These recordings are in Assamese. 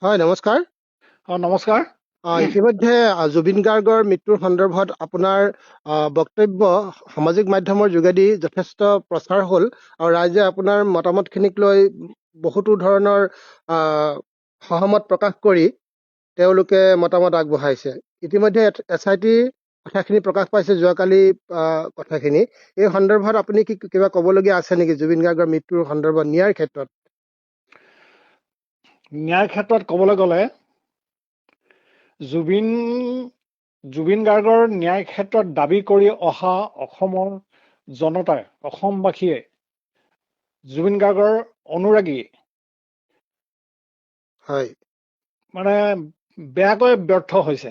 হয়, নমস্কাৰ। নমস্কাৰ। ইতিমধ্যে জুবিন গাৰ্গৰ মৃত্যুৰ সন্দৰ্ভত আপোনাৰ বক্তব্য সামাজিক মাধ্যমৰ যোগেদি যথেষ্ট প্ৰচাৰ হ'ল আৰু ৰাইজে আপোনাৰ মতামতখিনিক লৈ বহুতো ধৰণৰ সহমত প্ৰকাশ কৰি তেওঁলোকে মতামত আগবঢ়াইছে। ইতিমধ্যে SIT কথাখিনি প্ৰকাশ পাইছে যোৱাকালি কথাখিনি। এই সন্দৰ্ভত আপুনি কিবা ক'বলগীয়া আছে নেকি জুবিন গাৰ্গৰ মৃত্যুৰ সন্দৰ্ভত ন্যায়ৰ ক্ষেত্ৰত? ন্যায়ৰ ক্ষেত্ৰত ক'বলৈ গ'লে জুবিন গাৰ্গৰ ন্যায় ক্ষেত্ৰত দাবী কৰি অহা অসমৰ জনতাই, অসমবাসীয়ে জুবিন গাৰ্গৰ অনুৰাগী হয়, মানে বেয়াকৈ ব্যৰ্থ হৈছে।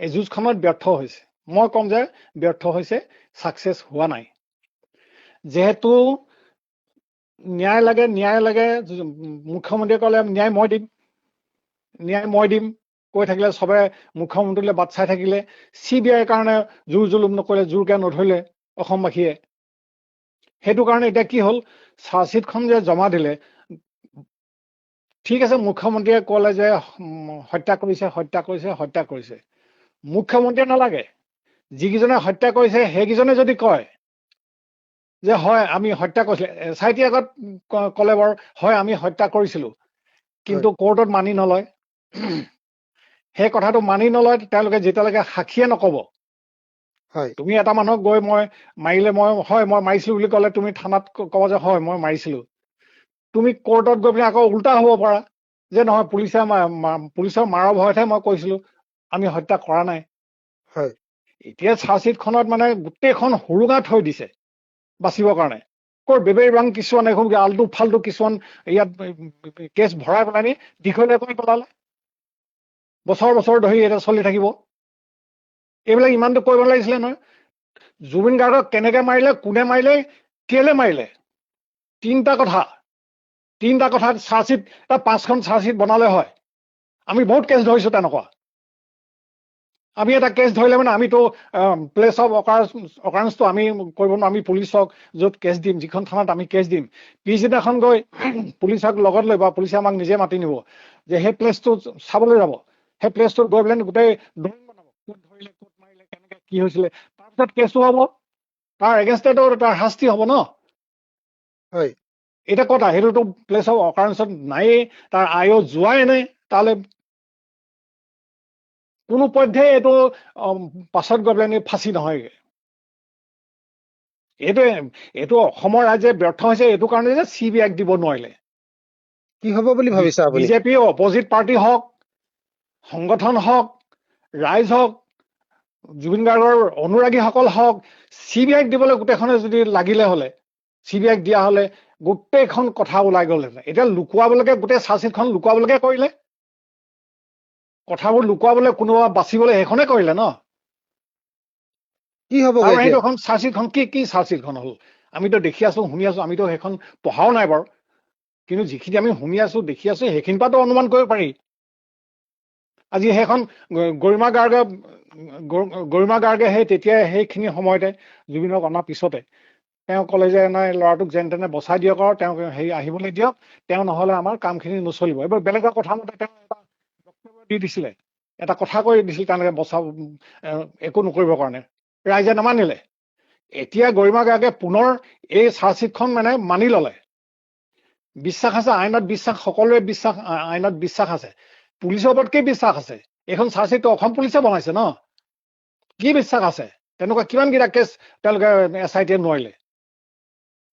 এই যুঁজখনত ব্যৰ্থ হৈছে। মই ক'ম যে ব্যৰ্থ হৈছে, ছাকচেছ হোৱা নাই। যিহেতু ন্যায় লাগে মুখ্যমন্ত্ৰীয়ে ক'লে ন্যায় মই দিম কৈ থাকিলে চবে মুখ্যমন্ত্ৰীলৈ বাট চাই থাকিলে। CBIৰ কাৰণে জোৰ জুলুম নকৰিলে, জোৰকে নধৰিলে অসমবাসীয়ে। সেইটো কাৰণে এতিয়া কি হ'ল, চাৰ্জশ্বিটখন যে জমা দিলে, ঠিক আছে মুখ্যমন্ত্ৰীয়ে ক'লে যে হত্যা কৰিছে। মুখ্যমন্ত্ৰীয়ে নালাগে, যিকেইজনে হত্যা কৰিছে সেইকেইজনে যদি কয় যে হয় আমি হত্যা কৰিছিলো, SIT আগত ক'লে বাৰু হয় আমি হত্যা কৰিছিলো, কিন্তু কোৰ্টত মানি নলয়। সেই কথাটো মানি নলয় তেওঁলোকে যেতিয়ালৈকে সাক্ষীয়ে নক'ব। তুমি এটা মানুহক গৈ মই মাৰিছিলো বুলি ক'লে তুমি থানাত ক'ব যে হয় মই মাৰিছিলো। তুমি কোৰ্টত গৈ পিনে আকৌ উল্টা হ'ব পাৰা যে নহয় পুলিচৰ মাৰৰ ভয়তহে মই কৈছিলো, আমি হত্যা কৰা নাই। এতিয়া চাৰ্জশ্বিটখনত মানে গোটেইখন সুৰুঙা থৈ দিছে বাচিবৰ কাৰণে। বেবেৰ বাং কিছুমান এখন আলটু ফাল্টু কিছুমান ইয়াত কেছ ভৰাই পেলাই নি দীঘলীয়া কৰি পেলালে। বছৰ ধৰি এটা চলি থাকিব। এইবিলাক ইমানটো কৰিব লাগিছিলে নহয়। জুবিন গাৰ্গক কেনেকে মাৰিলে, কোনে মাৰিলে, কেলে মাৰিলে, তিনিটা কথাত চাৰ্জশ্বিট 5খন চাৰ্জশ্বিট বনালে হয়। আমি বহুত কেছ ধৰিছো তেনেকুৱা। আমি এটা কেছ ধৰিলে মানে আমিতো প্লেচ অফ অকাৰেঞ্চটো আমি কৰিব নোৱাৰো। আমি পুলিচক য'ত কেছ দিম, যিখন থানাত আমি কেছ দিম, পিছদিনাখন গৈ পুলিচক লগত লৈ বা পুলিচে আমাক নিজে মাতি নিব যে সেই প্লেচটো চাবলৈ যাব। সেই প্লেচটোত গৈ পেলাই গোটেই ড্ৰয়িং বনাব, ক'ত ধৰিলে, ক'ত মাৰিলে, কেনেকে কি হৈছিলে, তাৰপিছত কেছটো হ'ব, তাৰ এগেইনষ্টতো তাৰ শাস্তি হ'ব ন। এতিয়া ক'তা সেইটোতো প্লেচ অফ অকাৰেঞ্চত নায়েই, তাৰ আয়ো যোৱাই নাই তালৈ। কোনো পধ্যেই এইটো পাছত গৈ পেলাই ফাঁচি নহয়গে। এইটো অসমৰ ৰাইজে ব্যৰ্থ হৈছে এইটো কাৰণে যে CBIক দিব নোৱাৰিলে। কি হ'ব বুলি ভাবিছে আপুনি? বিজেপি অপজিট পাৰ্টি হওক, সংগঠন হওক, ৰাইজ হওক, জুবিন গাৰ্গৰ অনুৰাগীসকল হওক, CBIক দিবলৈ গোটেইখনে যদি লাগিলে হলে, CBIক দিয়া হলে গোটেইখন কথা ওলাই গ'লহেঁতেন। এতিয়া লুকুৱাবলৈকে গোটেই চাৰ্জশ্বিটখন লুকুৱাবলৈকে কৰিলে। কথাবোৰ লুকুৱাবলৈ কোনোবা বাচিবলৈ সেইখনে কৰিলে ন। কি হ'ব আৰু সেইটো এখন চাৰ্জশ্বিটখন কি চাৰ্জশ্বিটখন হ'ল আমিতো দেখি আছো, শুনি আছো। আমিতো সেইখন পঢ়াও নাই বাৰু, কিন্তু যিখিনি আমি শুনি আছো, দেখি আছো, সেইখিনিৰ পৰাতো অনুমান কৰিব পাৰি। আজি সেইখন গৰিমা গাৰ্গে সেই তেতিয়া সেইখিনি সময়তে জুবিনক অনাৰ পিছতে তেওঁ ক'লে যে নাই ল'ৰাটোক যেন তেনে বচাই দিয়ক আৰু তেওঁক আহিবলৈ দিয়ক, তেওঁ নহলে আমাৰ কামখিনি নচলিব। এইবাৰ বেলেগৰ কথা মতে তেওঁ এটা বক্তব্য দি দিছিলে, এটা কথা কৈ দিছিল তেওঁলোকে বচাব একো নকৰিবৰ কাৰণে। ৰাইজে নামানিলে। এতিয়া গৰিমা গাৰ্গে পুনৰ এই চাৰ্জশ্বিটখন মানে মানি ললে। বিশ্বাস আছে আইনত, সকলোৰে আইনত বিশ্বাস আছে, পুলিচৰ ওপৰত কি বিশ্বাস আছে? এইখন চাৰ্জশ্বিটটো অসম পুলিচে বনাইছে ন। কি বিশ্বাস আছে? তেনেকুৱা কিমান কেইটা কেছ তেওঁলোকে SITয়ে নোৱাৰিলে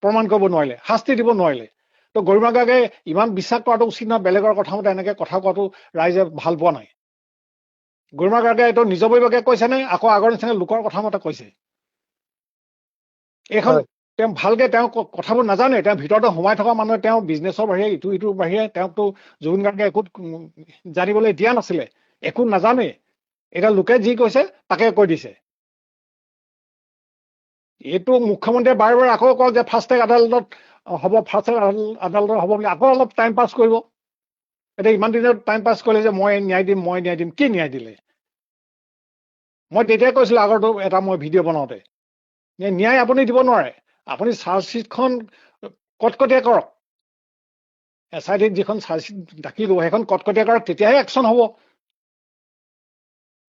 প্ৰমাণ কৰিব, নোৱাৰিলে শাস্তি দিব নোৱাৰিলে। তো গৰিমা গাৰ্গে ইমান বিশ্বাস কৰাটো উচিত নহয়। বেলেগৰ কথা মতে এনেকে কথা কোৱাটো ৰাইজে ভাল পোৱা নাই। গৰিমা গাৰ্গে এইটো নিজাববীয়াকে কৈছে নে আকৌ আগৰ নিচিনা লোকৰ কথা মতে কৈছে? এইখন তেওঁ ভালকে তেওঁ কথাবোৰ নাজানে। তেওঁ ভিতৰতে সোমাই থকা মানুহে তেওঁ বিজনেছৰ বাহিৰে ইটোৰ বাহিৰে তেওঁকতো জুবিন গাৰ্গে একো জানিবলৈ দিয়া নাছিলে, একো নাজানে। এতিয়া লোকে যি কৈছে তাকে কৈ দিছে। এইটো মুখ্যমন্ত্ৰীয়ে বাৰে বাৰে আকৌ কয় যে ফাষ্ট ট্ৰেক আদালতত হ'ব, বুলি আকৌ অলপ টাইম পাছ কৰিব। এতিয়া ইমান দিনত টাইম পাছ কৰিলে যে মই ন্যায় দিম। কি ন্যায় দিলে? মই তেতিয়াই কৈছিলো আগৰটো এটা মই ভিডিঅ' বনাওঁতে, ন্যায় আপুনি দিব নোৱাৰে। আপুনি চাৰ্জশ্বিটখন কটকটীয়া কৰক, SIT যিখন চাৰ্জশ্বিট দাখিল হ'ব সেইখন কটকটীয়া কৰক, তেতিয়াহে একশ্যন হ'ব।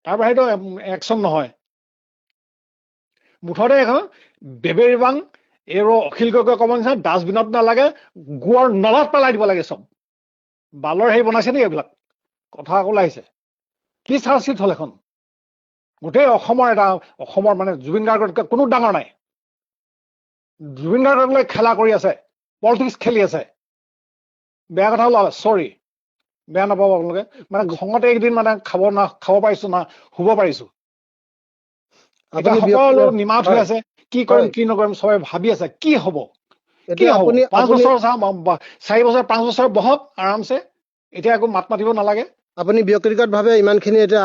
তাৰ বাহিৰেতো একশ্যন নহয়। মুঠতে এখন বেবেৰিবাং এই অখিল গগৈ ক'ব নিচিনা ডাষ্টবিনত নালাগে, গোৱাৰ নলাত পেলাই দিব লাগে চব। বালৰ হেৰি বনাইছে নেকি এইবিলাক? কথা আকৌ ওলাইছে। কি চাৰ্জশ্বিট হ'ল এখন? গোটেই অসমৰ মানে জুবিন গাৰ্গতকৈ কোনো ডাঙৰ নাই। জুবিন গাৰ্গক লৈ খেলা কৰি আছে, পলিটিক্স খেলি আছে। বেয়া কথা ওলালে, চৰি, বেয়া নাপাব আপোনালোকে। মানে খঙতে এইকেইদিন মানে খাব পাৰিছো না, শুব পাৰিছো। এতিয়া আপুনি সকলো নিমাত হৈ হয় আছে, কি হয় কৰিম কি নকৰিম চবে ভাবি আছে, কি হব কি এতিয়া হব। আপুনি 5 আপুনি বছৰ 4 বছৰ 5 বছৰ বহক আৰামছে, এতিয়া একো মাত মাতিব নালাগে। আপুনি ব্যক্তিগতভাৱে ইমানখিনি এতিয়া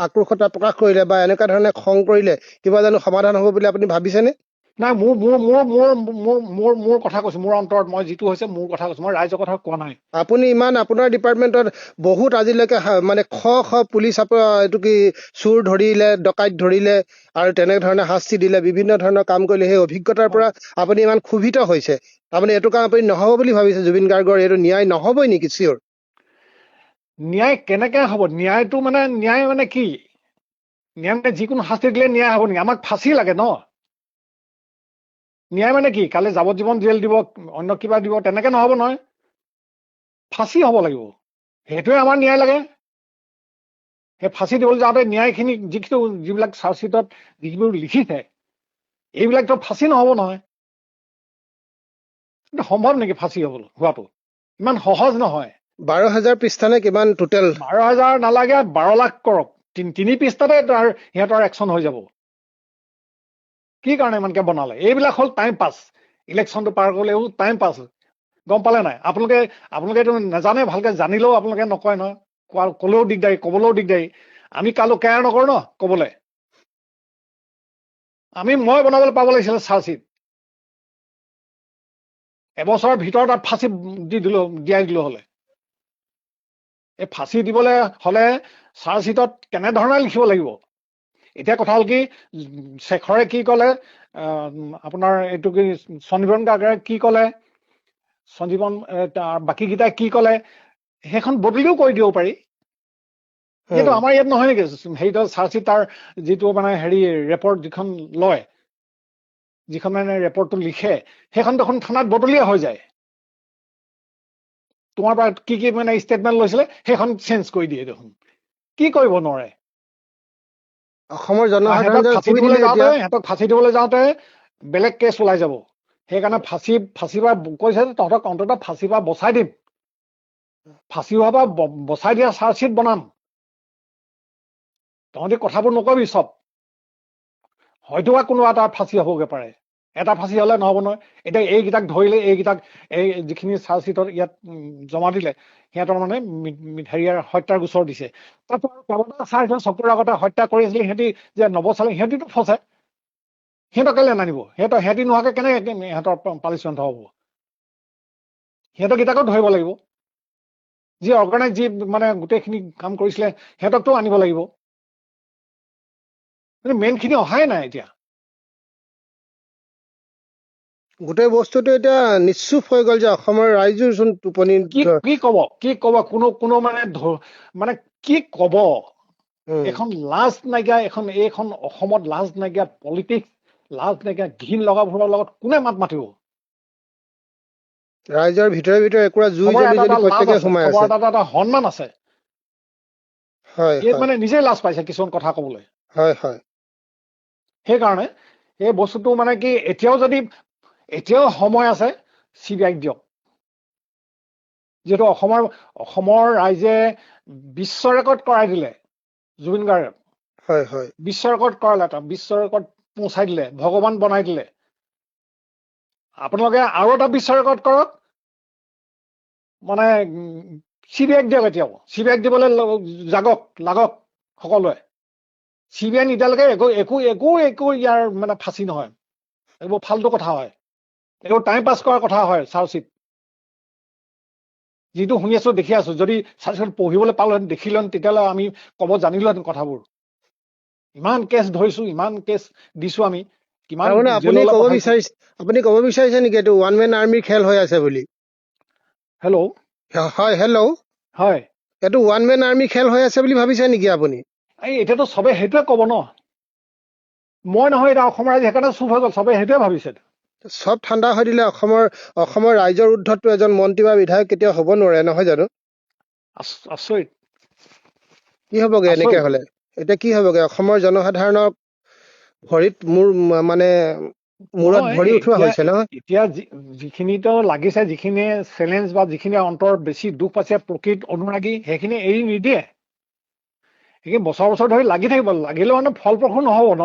আক্ৰোশতা প্ৰকাশ কৰিলে বা এনেকুৱা ধৰণে খং কৰিলে কিবা জানো সমাধান হ'ব বুলি আপুনি ভাবিছেনে? নাই, মোৰ মোৰ মোৰ মোৰ মোৰ মোৰ মোৰ কথা কৈছো, মোৰ অন্তৰত মই যিটো হৈছে মোৰ কথা কৈছো, মই ৰাইজৰ কথা কোৱা নাই। আপুনি ইমান আপোনাৰ ডিপাৰ্টমেণ্টত বহুত আজিলৈকে মানে পুলিচ এইটো কি চোৰ ধৰিলে, ডকাইত ধৰিলে আৰু তেনেধৰণে শাস্তি দিলে, বিভিন্ন ধৰণৰ কাম কৰিলে, সেই অভিজ্ঞতাৰ পৰা আপুনি ইমান ক্ষোভিত হৈছে। আপুনি এইটো কাম আপুনি নহ'ব বুলি ভাবিছে? জুবিন গাৰ্গৰ এইটো ন্যায় নহ'বই নেকি? চিয়ৰ ন্যায় কেনেকে হ'ব? ন্যায়টো মানে ন্যায় মানে কি? ন্যায় মানে যিকোনো শাস্তি দিলে ন্যায় হ'ব নেকি? আমাক ফাঁচি লাগে ন। ন্যায় মানে কি? কালি যাৱজ্জীৱন জেল দিব, অন্য কিবা দিব, তেনেকে নহ'ব নহয়। ফাঁচি হ'ব লাগিব, সেইটোৱে আমাৰ ন্যায় লাগে। সেই ফাঁচি দিবলৈ যাওঁতে ন্যায়খিনি যিবিলাক চাৰ্জশ্বিটত যিবোৰ লিখিছে, এইবিলাকতো ফাঁচি নহ'ব নহয়। কিন্তু সম্ভৱ নেকি ফাঁচি হোৱাটো? ইমান সহজ নহয়। 12,000 পৃষ্ঠা নে কিমান টোটেল? 12,000 নালাগে, 12 লাখ কৰক, 3 পৃষ্ঠাতে সিহঁতৰ একশ্যন হৈ যাব। কি কাৰণে ইমানকে বনালে? এইবিলাক হ'ল টাইম পাছ। ইলেকশ্যনটো পাৰ কৰিলে এইবোৰ টাইম পাছ। গম পালে নাই? আপোনালোকে এইটো নাজানে, ভালকে জানিলেও আপোনালোকে নকয় নহয়। ক'লেও দিগদাৰী, ক'বলৈও দিগদাৰী। আমি কালো কেয়াৰ নকৰো ন ক'বলৈ। মই বনাবলৈ পাব লাগিছিলে চাৰ্জশ্বিট। এবছৰৰ ভিতৰত তাত ফাঁচি দিয়াই দিলো হলে। এই ফাঁচি দিবলৈ হলে চাৰ্জশ্বিটত কেনেধৰণে লিখিব লাগিব? এতিয়া কথা হ'ল কি, শেখৰে কি ক'লে, আপোনাৰ এইটো কি সঞ্জীৱন গাৰ্গে কি ক'লে, বাকীকেইটাই কি ক'লে, সেইখন বদলিও কৰি দিব পাৰি। কিন্তু আমাৰ ইয়াত নহয় নেকি? হেৰিটো চাৰ্জশ্বিট তাৰ যিটো মানে ৰেপৰ্ট যিখন লয়, যিখন মানে ৰেপৰ্টটো লিখে, সেইখন দেখোন থানাত বদলিয়ে হৈ যায়। তোমাৰ পৰা কি মানে ষ্টেটমেণ্ট লৈছিলে সেইখন চেঞ্জ কৰি দিয়ে দেখোন। কি কৰিব নোৱাৰে? অসমৰ সিহঁতক জনসাধাৰণে ফাঁচি কৈ দিলে দিবলৈ যাওঁতে বেলেগ কেছ ওলাই যাব। সেইকাৰণে ফাঁচি বা কৈছে তহঁতক অন্ততঃ ফাঁচি বা বচাই দিম, ফাঁচি হোৱা বা বচাই দিয়া চাৰ্জশ্বিট বনাম। তহঁতি কথাবোৰ নকবি চব। হয়তো বা কোনোবা এটা ফাঁচি হ'বগে পাৰে, এটা ফাঁচি হলে নহব নহয়। এতিয়া এইকেইটাক ধৰিলে, এই যিখিনি চাৰ্জশ্বিটত ইয়াত জমা দিলে, সিহঁতৰ মানে হত্যাৰ গোচৰ দিছে। তাৰপিছত চাৰ্জৰ চকুৰ আগতে হত্যা কৰি আছিলে, সিহঁতি যে নবচালে, সিহঁতিতো ফচে। সিহঁতক কেলে নানিব? সিহঁতি নোহোৱাকে কেনেকে সিহঁতৰ পানিচমেণ্ট হ'ব? সিহঁতক কেইটাকো ধৰিব লাগিব। যি অৰ্গেনাইজ, যি মানে গোটেইখিনি কাম কৰিছিলে, সিহঁতকতো আনিব লাগিব। কিন্তু মেইন খিনি অহাই নাই এতিয়া। গোটেই বস্তুটো এতিয়া নিশ্চুপ হৈ গ'ল যে অসমৰ ৰাইজৰ চোন টোপনি। কি কব কোনো মানে কি কব? এখন লাজ নাইকিয়া, এইখন অসমত লাজ নাইকিয়া পলিটিক্স, লাজ নাইকিয়া ঘিণ লগাবোৰৰ লগত কোনে মাত মাতিব? ৰাইজৰ ভিতৰে একুৰা জুই চবৰে জ্বলি এটা জ্বলি এটা লাজ প্ৰত্যেকে আছে, সোমাই চবৰে আছে। এটা সন্মান আছে। হয় এই হয় মানে নিজেই লাজ পাইছে কিছুমান কথা কবলৈ। হয় হয় সেইকাৰণে এই বস্তুটো মানে কি, এতিয়াও সময় আছে, CBI দিয়ক। যিহেতু অসমৰ ৰাইজে বিশ্ব ৰেকৰ্ড কৰাই দিলে জুবিন গাৰ্গে। হয় হয় বিশ্ব ৰেকৰ্ড কৰালে, এটা বিশ্ব ৰেকৰ্ড পहुঁচাই দিলে, ভগৱান বনাই দিলে। আপোনালোকে আৰু এটা বিশ্ব ৰেকৰ্ড কৰক, মানে CBI দিয়ক। এতিয়াও CBI দিবলৈ লাগক সকলোৱে। CBI নিদিয়ালৈকে একো ইয়াৰ মানে ফাঁচি নহয়। এইবোৰ ফাল্টু কথা হয়, এইবোৰ টাইম পাছ কৰাৰ কথা হয়। চাৰ্জশ্বিট যিটো শুনি আছো, দেখি আছো, যদি চাৰ্জশ্বিট পঢ়িবলৈ পালোহেঁতেন, দেখিলোহেঁতেন, তেতিয়াহ'লে আমি ক'ব জানিলোহেঁতেন কথাবোৰ। ইমান কেছ ধৰিছো, ইমান কেছ দিছো আমি, কিমান তাৰমানে আপুনি জেললৈ ক'ব পঠাইছো। বিচাৰিছে নেকি এইটো ওৱান মেন আৰ্মিৰ খেল হৈ আছে বুলি? হেল্ল', হয়, হেল্ল'। হয়। এইটো ওৱান মেন আৰ্মি খেল হৈ আছে বুলি ভাবিছে নেকি আপুনি? এই এতিয়াতো চবে সেইটোৱে ক'ব ন, মই নহয়, এতিয়া অসমৰ ৰাইজ সেইকাৰণে চুপ হৈ গ'ল, চবে সেইটোৱে ভাবিছে। চব ঠাণ্ডা হৈ দিলে অসমৰ ৰাইজৰ উৰ্ধতটো এজন মন্ত্ৰী বা বিধায়ক কেতিয়াও হ'ব নোৱাৰে, নহয় জানো? আচৰিত কি হ'বগে এনেকে আচৰিত। হলে? এতিয়া কি হ'বগে? অসমৰ জনসাধাৰণক ভৰিত মানে মূৰত নহয়, ভৰি উঠোৱা এতিয়া হৈছে নহয়? এতিয়া যিখিনিতো লাগিছে, যিখিনিয়ে চেলেঞ্জ বা যিখিনি অন্তৰ বেছি দুখ পাইছে, প্ৰকৃত অনুৰাগী, সেইখিনি এৰি নিদিয়ে। সেইখিনি বছৰ বছৰ ধৰি লাগি থাকিব, লাগিলেও মানে ফলপ্ৰসূ নহ'ব ন।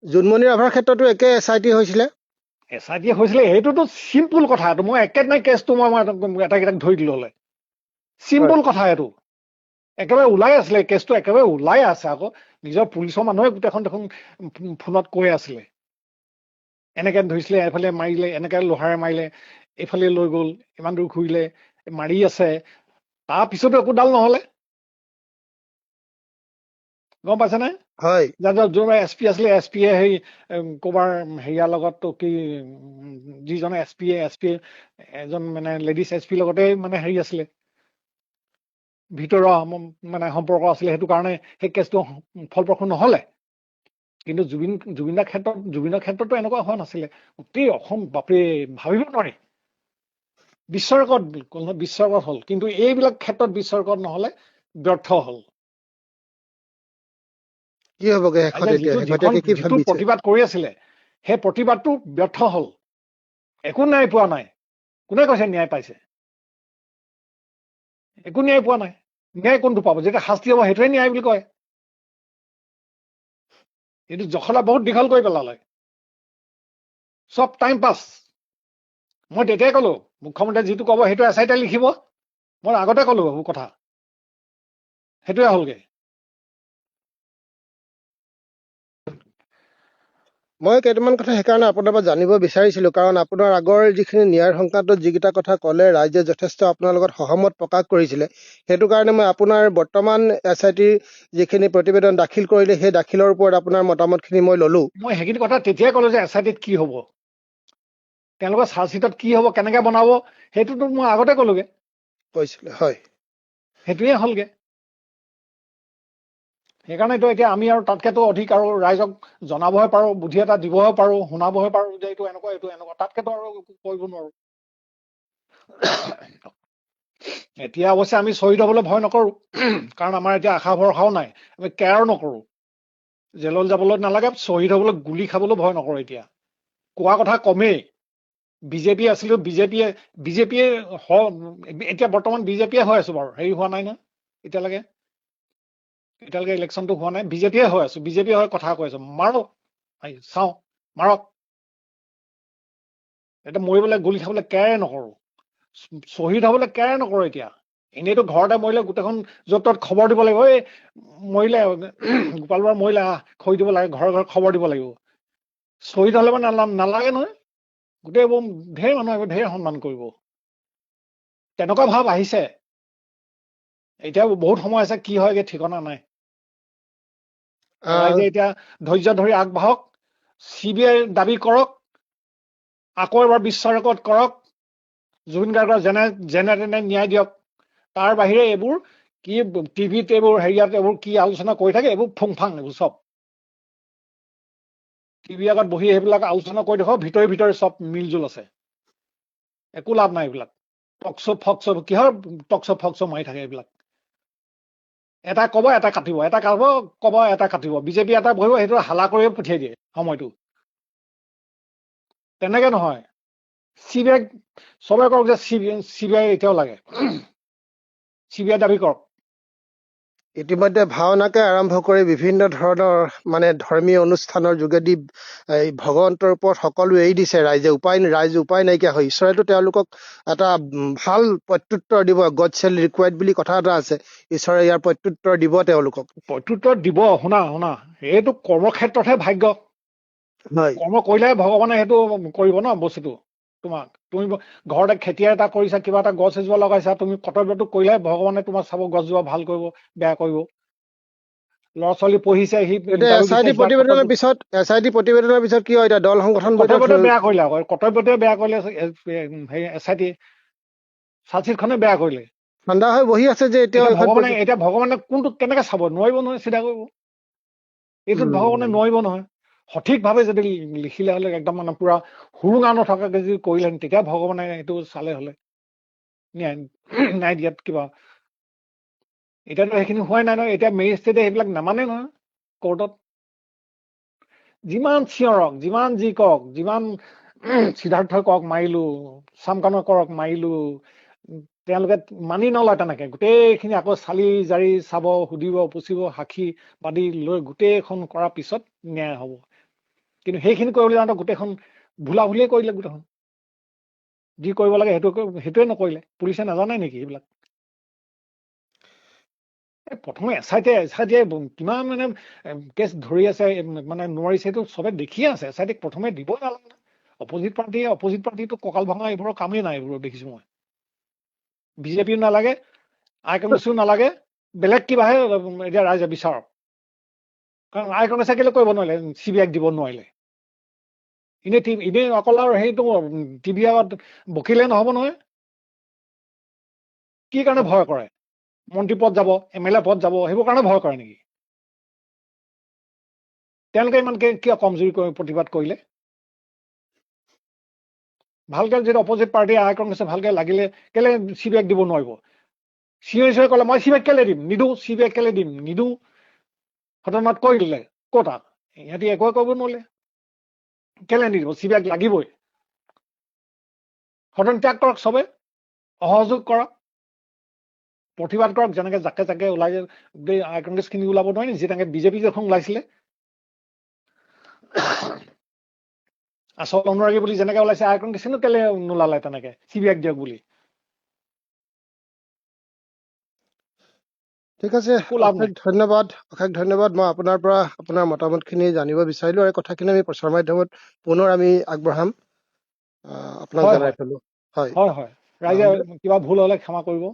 জোনমণি ৰাভাৰ ক্ষেত্ৰতো একে SIT হৈছিলে। SIT হৈছিলে, সেইটোতো চিম্পুল কথা। এইটো মই একেদিনাই কেছটো মই এটাকেইটাক ধৰি দিলো হলে, হয়। চিম্পুল কথা এইটো। একেবাৰে ওলাই আছিলে কেছটো, একেবাৰে ওলাই আছে আকৌ। নিজৰ পুলিচৰ মানুহে গোটেইখন দেখোন ফোনত কৈ আছিলে, এনেকে ধৰিছিলে, এফালে মাৰিলে, এনেকে লোহাৰে মাৰিলে, এইফালে লৈ গ'ল, ইমান দূৰ ঘূৰিলে, মাৰি আছে। তাৰপিছতো একো ডাল নহলে, গম পাইছেনে? হয়। যোনবাৰ SP আছিলে, SP সেই ক'বাৰ হেৰিয়াৰ লগতো কি, যিজনে SP এজন মানে লেডিজ SP লগতে মানে হেৰি আছিলে, ভিতৰুৱা মানে সম্পৰ্ক আছিলে, সেইটো কাৰণে সেই কেছটো ফলপ্ৰসূ নহলে। কিন্তু জুবিনৰ ক্ষেত্ৰতো এনেকুৱা হোৱা নাছিলে। গোটেই অসম, বাপৰে, ভাবিব নোৱাৰি। বিশ্ব ৰেকৰ্ড হ'ল, কিন্তু এইবিলাক ক্ষেত্ৰত বিশ্ব ৰেকৰ্ড নহলে ব্যৰ্থ হল। কি হ'বগে শেষত? এতিয়া শেহতীয়াকে কি যিটো ভাবিছে? প্ৰতিবাদ কৰি আছিলে, সেই প্ৰতিবাদটো ব্যৰ্থ হল। একো ন্যায় পোৱা নাই। কোনে কৈছে ন্যায় পাইছে? একো ন্যায় পোৱা নাই। ন্যায় কোনটো পাব? যেতিয়া শাস্তি হ'ব সেইটোৱে ন্যায় বুলি কয়। এইটো জখলা বহুত দীঘল কৰি পেলালে, চব টাইম পাছ। মই তেতিয়াই কলো, মুখ্যমন্ত্ৰীয়ে যিটো কব সেইটো SIT লিখিব। মই আগতে কলো সেইবোৰ কথা, সেইটোৱে হলগে। মই কেইটামান কথা সেইকাৰণে আপোনাৰ পৰা জানিব বিচাৰিছিলো, কাৰণ আপোনাৰ আগৰ যিখিনি ন্যায়ৰ সংক্ৰান্তত যিকেইটা কথা ক'লে, ৰাইজে যথেষ্ট আপোনাৰ লগত সহমত প্ৰকাশ কৰিছিলে। সেইটো কাৰণে মই আপোনাৰ বৰ্তমান SIT যিখিনি প্ৰতিবেদন দাখিল কৰিলে, সেই দাখিলৰ ওপৰত আপোনাৰ মতামতখিনি মই ললো। মই সেইখিনি কথা তেতিয়াই কলো যে SIT কি হব, তেওঁলোকৰ চাৰ্জশ্বিটত কি হব, কেনেকে বনাব, সেইটোতো মই আগতে কলোগে। কৈছিলে, হয়। সেইটোৱে হলগে। সেইকাৰণেতো এতিয়া আমি আৰু তাতকেতো অধিক আৰু ৰাইজক জনাবহে পাৰো, বুদ্ধি এটা দিবহে পাৰো, শুনাবহে পাৰো যে এইটো এনেকুৱা, এইটো এনেকুৱা। তাতকেতো আৰু কৰিব নোৱাৰো। এতিয়া অৱশ্যে আমি শ্বহীদ হবলৈ ভয় নকৰো, কাৰণ আমাৰ এতিয়া আশা ভৰসাও নাই। আমি কেয়াৰো নকৰো, জেললৈ যাবলৈ নালাগে, শ্বহীদ হবলৈ গুলি খাবলৈ ভয় নকৰো। এতিয়া কোৱা কথা কমেই। বিজেপি আছিলো, বিজেপিয়ে এতিয়া বৰ্তমান বিজেপিয়ে হৈ আছো বাৰু, হেৰি হোৱা নাই ন এতিয়ালৈকে ইলেকশ্যনটো হোৱা নাই। বিজেপিয়ে হৈ আছো, বিজেপি হৈ কথা কৈ আছো। মাৰক, চাওঁ, মাৰক। এতিয়া মৰিবলৈ, গুলি খাবলৈ কেয়াৰে নকৰো, শ্বহীদ হবলৈ কেয়াৰে নকৰো। এতিয়া এনেইতো ঘৰতে মৰিলে গোটেইখন য'ত ত'ত খবৰ দিব লাগিব, এই মৰিলে গোপাল বৰা মৰিলে, খৰি দিব লাগে, ঘৰে ঘৰে খবৰ দিব লাগিব। শ্বহীদ হলে মানে নালাগে নহয়, গোটেই ঢেৰ মানুহ আহিব, ঢেৰ সন্মান কৰিব, তেনেকুৱা ভাৱ আহিছে। এতিয়া বহুত সময় আছে, কি হয়গে ঠিকনা নাই। আহ, ৰাইজে এতিয়া ধৈৰ্য ধৰি আগবাঢ়ক, CBI দাবী কৰক, আকৌ এবাৰ বিশ্ব ৰেকৰ্ড কৰক, জুবিন গাৰ্গৰ যেনে তেনে ন্যায় দিয়ক। তাৰ বাহিৰে এইবোৰ কি টিভিত, এইবোৰ হেৰিয়াত এইবোৰ কি আলোচনা কৰি থাকে, এইবোৰ ফুংফাং, এইবোৰ চব টিভিৰ আগত বহি সেইবিলাক আলোচনা কৰি দেখুৱাওক, ভিতৰি ভিতৰি চব মিলজুল আছে। একো লাভ নাই এইবিলাক। টকশ্ব ফকশ্ব, কিহৰ টকশ্ব ফকশ্ব মাৰি থাকে এইবিলাক। এটা কব, এটা কাটিব, এটা কব, এটা কাটিব। বিজেপি এটা বহিব, সেইটো হালা কৰিয়ে পঠিয়াই দিয়ে সময়টো। তেনেকে নহয়। CBI চবে কওক যে CBI এতিয়াও লাগে, CBI দাবী কৰক। ইতিমধ্যে ভাওনাকে আৰম্ভ কৰি বিভিন্ন ধৰণৰ মানে ধৰ্মীয় অনুষ্ঠানৰ যোগেদি এই ভগৱন্তৰ ওপৰত সকলো এৰি দিছে ৰাইজে। ৰাইজ উপায় নাইকিয়া হয়। ঈশ্বৰেতো তেওঁলোকক এটা ভাল প্ৰত্যুত্তৰ দিব। গড শ্বেল ৰিকুৱাইট বুলি কথা এটা আছে, ঈশ্বৰে ইয়াৰ প্ৰত্যুত্তৰ দিব তেওঁলোকক। প্ৰত্যুত্তৰ দিব। শুনা, এইটো কৰ্মক্ষেত্ৰতহে ভাগ্য। হয়, কৰ্ম কৰিলেহে ভগৱানে সেইটো কৰিব ন বস্তুটো। তুমি ঘৰতে খেতি এটা কৰিছা, কিবা এটা গছ এজোপা লগাইছা, তুমি কৰ্তব্যটো কৰিলেহে ভগৱানে তোমাৰ চাব, গছজোপা ভাল কৰিব, বেয়া কৰিব। ল'ৰা ছোৱালী পঢ়িছে, সি এতিয়া ইণ্টাৰভিউ দিছে, SIT কিবা প্ৰতিবেদনৰ পিছত কি হয়? এতিয়া দল সংগঠন কৰ্তব্যটোৱে বেয়া কৰিলে আকৌ, কৰ্তব্যটোৱে বেয়া কৰিলে SIT। চাৰ্জশ্বিটখনে বেয়া কৰিলে। ঠাণ্ডা হৈ বহি আছে যে এতিয়া এতিয়া ভগৱানে কোনটো কেনেকে চাব, নোৱাৰিব নহয় চিধা কৰিব। এইটোত ভগৱানে নোৱাৰিব নহয়। সঠিকভাৱে যদি লিখিলে হ'লে একদম মানে পুৰা সুৰুঙা নথকাকে যদি কৰিলেহেঁতেন, তেতিয়া ভগৱানে এইটো চালে হ'লে ন্যায় দিয়াত কিবা। এতিয়াতো সেইখিনি হোৱাই নাই নহয়। এতিয়া মেজিষ্ট্ৰেটে সেইবিলাক নামানে নহয় কোৰ্টত। যিমান চিঞৰক, যিমান যি কওক, যিমান সিদ্ধাৰ্থই কওক মাৰিলো, চামকানৰ কৰক মাৰিলো, তেওঁলোকে মানি নলয় তেনেকে। গোটেইখিনি আকৌ চালি জাৰি চাব, সুধিব পুচিব, সাক্ষী বাদী লৈ গোটেইখন কৰাৰ পিছত ন্যায় হ'ব। কিন্তু সেইখিনি কৰিবলৈ যাওঁতে গোটেইখন ভুলা ভুলিয়ে কৰিলে। গোটেইখন যি কৰিব লাগে সেইটোৱে নকৰিলে। পুলিচে নাজানে নেকি সেইবিলাক? প্ৰথমে এছ.আই.টিয়ে কিমান মানে কেছ ধৰি আছে, মানে নোৱাৰিছে, সেইটো চবে দেখিয়ে আছে। এছ.আই.টিক প্ৰথমে দিবই নালাগে। অপজিট পাৰ্টিটো কঁকাল ভঙা এইবোৰৰ কামেই নাই। এইবোৰৰ দেখিছো মই। বিজেপিও নালাগে, আই কংগ্ৰেছো নালাগে, বেলেগ কিবাহে এতিয়া ৰাইজে বিচাৰক। কাৰণ আই কংগ্ৰেছে কেলে কৰিব নোৱাৰিলে, CBIক দিব নোৱাৰিলে? এনেই অকল আৰু সেইটো টিভি আগত বকিলে নহব নহয়। কি কাৰণে ভয় কৰে? মন্ত্ৰী পদ যাব, MLA পদ যাব, সেইবোৰ কাৰণে ভয় কৰে নেকি? তেওঁলোকে ইমানকে কিয় কমজুৰি প্ৰতিবাদ কৰিলে? ভালকে যদি অপজিট পাৰ্টি আই কংগ্ৰেছে ভালকে লাগিলে কেলে CBIক দিব নোৱাৰিব? চিঞৰি ক'লে মই CBIক কেলে দিম, নিদো, CBIক কেলে দিম, নিদো, সদনত কৈ দিলে। ক'তা ইহঁতি একোৱে কৰিব নোৱাৰিলে। কেলে নিদিব? CBIক লাগিবই। সদন ত্যাগ কৰক, চবে অসহযোগ কৰক, প্ৰতিবাদ কৰক। যেনেকে জাকে জাকে ওলাই গোটেই আই কংগ্ৰেছ খিনি ওলাব নোৱাৰি নি? যেনেকে বিজেপি যখন ওলাইছিলে, আচল অনুৰাগী বুলি যেনেকে ওলাইছে, আই কংগ্ৰেছ কেলে নোলালে তেনেকে CBIক দিয়ক বুলি? ঠিক আছে, অশেষ ধন্যবাদ। মই আপোনাৰ পৰা আপোনাৰ মতামতখিনি জানিব বিচাৰিলো, আৰু কথাখিনি আমি প্ৰচাৰ মাধ্যমত পুনৰ আমি আগবঢ়াম। আপোনাক জনাই থলো। হয়, ৰাইজে কিবা ভুল হলে ক্ষমা কৰিব।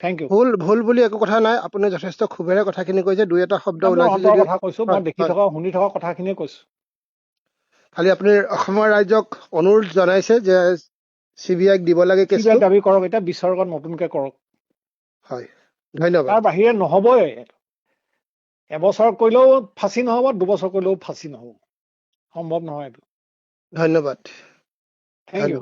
Thank you. ভুল বুলি একো কথা নাই। আপুনি যথেষ্ট ক্ষোভেৰে কথাখিনি কৈছে। দুই এটা শব্দ মই ওলাইছে অন্তৰৰ যদিও কথা কৈছো, মই দেখি থকা শুনি থকা কথাখিনিয়ে কৈছো। খালি আপুনি অসমৰ ৰাইজক অনুৰোধ জনাইছে যে CBIক দিব লাগে কেছটো। CBIক দাবী কৰক, এতিয়া বিচাৰকত নতুনকে কৰক। হয়, ধন্যবাদ। তাৰ বাহিৰে নহবই। এবছৰ কৰিলেও ফাঁচি নহব, 2 বছৰ কৰিলেও ফাঁচি নহব। সম্ভৱ নহয় এইটো। ধন্যবাদ। Thank U.